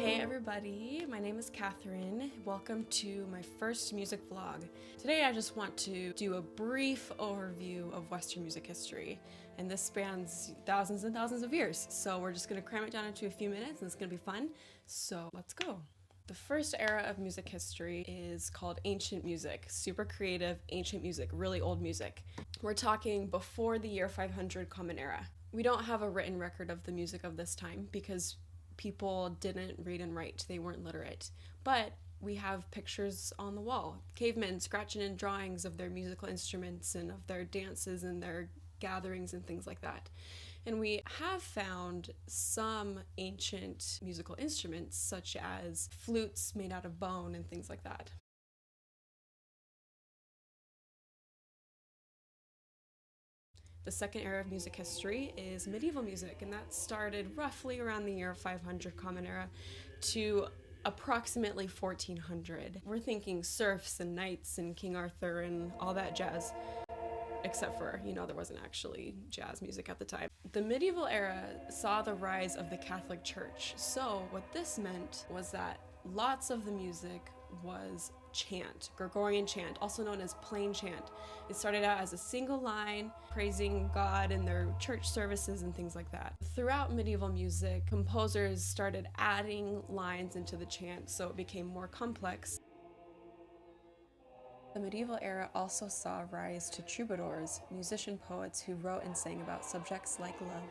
Hey everybody, my name is Kathryn. Welcome to my first music vlog. Today I just want to do a brief overview of Western music history, and this spans thousands and thousands of years. So we're just gonna cram it down into a few minutes and it's gonna be fun. So let's go. The first era of music history is called ancient music. Super creative, ancient music, really old music. We're talking before the year 500 Common Era. We don't have a written record of the music of this time because people didn't read and write, they weren't literate. But we have pictures on the wall, cavemen scratching in drawings of their musical instruments and of their dances and their gatherings and things like that. And we have found some ancient musical instruments, such as flutes made out of bone and things like that. The second era of music history is medieval music, and that started roughly around the year 500 Common Era to approximately 1400. We're thinking serfs and knights and King Arthur and all that jazz, except for, there wasn't actually jazz music at the time. The medieval era saw the rise of the Catholic Church. So what this meant was that lots of the music was chant, Gregorian chant, also known as plain chant. It started out as a single line praising God in their church services and things like that. Throughout medieval music, composers started adding lines into the chant, so it became more complex. The medieval era also saw a rise to troubadours, musician poets who wrote and sang about subjects like love.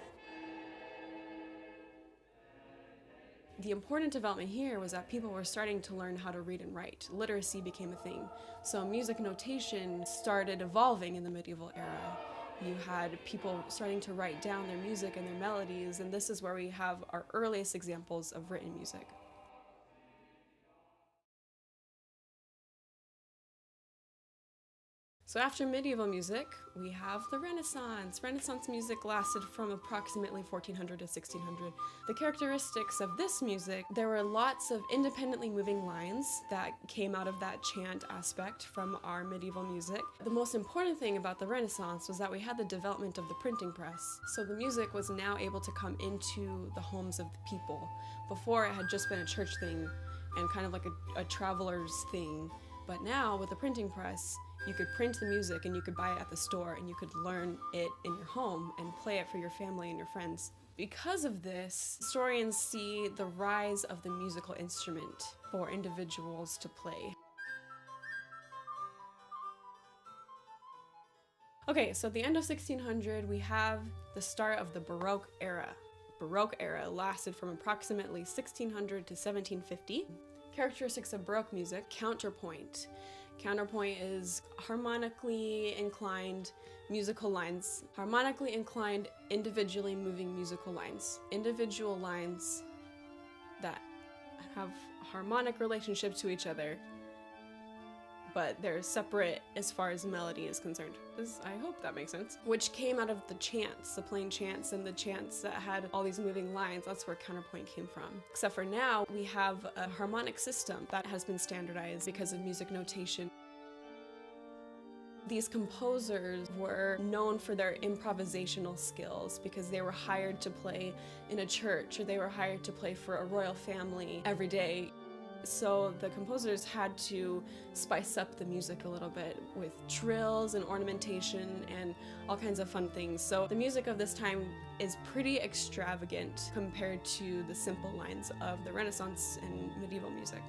The important development here was that people were starting to learn how to read and write. Literacy became a thing. So music notation started evolving in the medieval era. You had people starting to write down their music and their melodies, and this is where we have our earliest examples of written music. So after medieval music, we have the Renaissance. Renaissance music lasted from approximately 1400 to 1600. The characteristics of this music, there were lots of independently moving lines that came out of that chant aspect from our medieval music. The most important thing about the Renaissance was that we had the development of the printing press. So the music was now able to come into the homes of the people. Before, it had just been a church thing and kind of like a traveler's thing. But now, with the printing press, you could print the music and you could buy it at the store and you could learn it in your home and play it for your family and your friends. Because of this, historians see the rise of the musical instrument for individuals to play. Okay, so at the end of 1600, we have the start of the Baroque era. Baroque era lasted from approximately 1600 to 1750. Characteristics of Baroque music: counterpoint. Counterpoint is harmonically inclined musical lines. Harmonically inclined, individually moving musical lines. Individual lines that have harmonic relationship to each other, but they're separate as far as melody is concerned. I hope that makes sense. Which came out of the chants, the plain chants and the chants that had all these moving lines. That's where counterpoint came from. Except for now, we have a harmonic system that has been standardized because of music notation. These composers were known for their improvisational skills because they were hired to play in a church, or they were hired to play for a royal family every day. So the composers had to spice up the music a little bit with trills and ornamentation and all kinds of fun things. So the music of this time is pretty extravagant compared to the simple lines of the Renaissance and medieval music.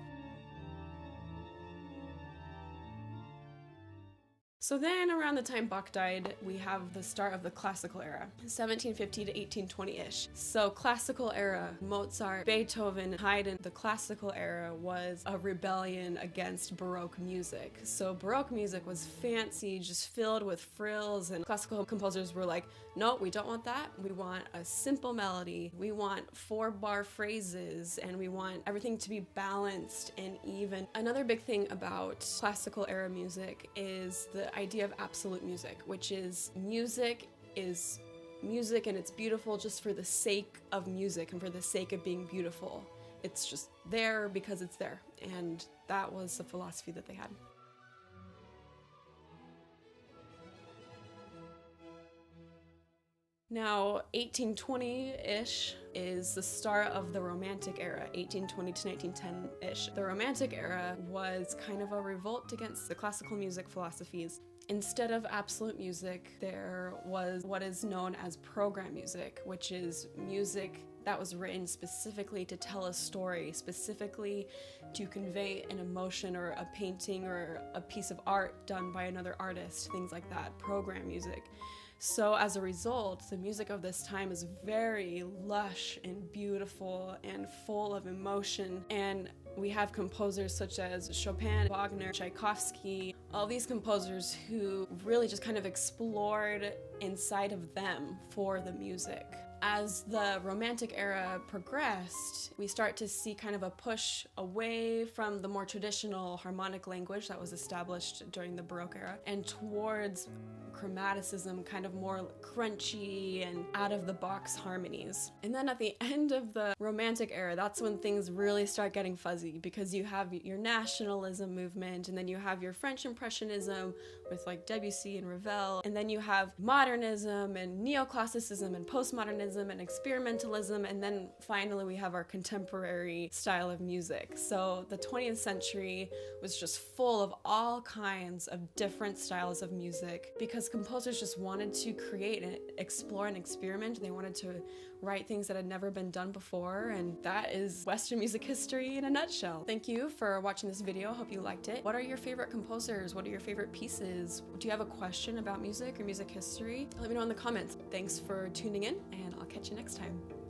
So then, around the time Bach died, we have the start of the classical era, 1750 to 1820-ish. So classical era, Mozart, Beethoven, Haydn. The classical era was a rebellion against Baroque music. So Baroque music was fancy, just filled with frills, and classical composers were like, no, we don't want that. We want a simple melody. We want 4-bar phrases, and we want everything to be balanced and even. Another big thing about classical era music is the idea of absolute music, which is music and it's beautiful just for the sake of music and for the sake of being beautiful. It's just there because it's there, and that was the philosophy that they had. Now, 1820-ish is the start of the Romantic era, 1820 to 1910-ish. The Romantic era was kind of a revolt against the classical music philosophies. Instead of absolute music, there was what is known as program music, which is music that was written specifically to tell a story, specifically to convey an emotion or a painting or a piece of art done by another artist, things like that, program music. So as a result, the music of this time is very lush and beautiful and full of emotion. And we have composers such as Chopin, Wagner, Tchaikovsky, all these composers who really just kind of explored inside of them for the music. As the Romantic era progressed, we start to see kind of a push away from the more traditional harmonic language that was established during the Baroque era and towards chromaticism, kind of more crunchy and out-of-the-box harmonies. And then at the end of the Romantic era, that's when things really start getting fuzzy, because you have your nationalism movement, and then you have your French Impressionism with like Debussy and Ravel, and then you have modernism and neoclassicism and postmodernism and experimentalism, and then finally we have our contemporary style of music. So the 20th century was just full of all kinds of different styles of music, because composers just wanted to create and explore and experiment. They wanted to write things that had never been done before, and that is Western music history in a nutshell. Thank you for watching this video. Hope you liked it. What are your favorite composers? What are your favorite pieces? Do you have a question about music or music history? Let me know in the comments. Thanks for tuning in, and I'll catch you next time.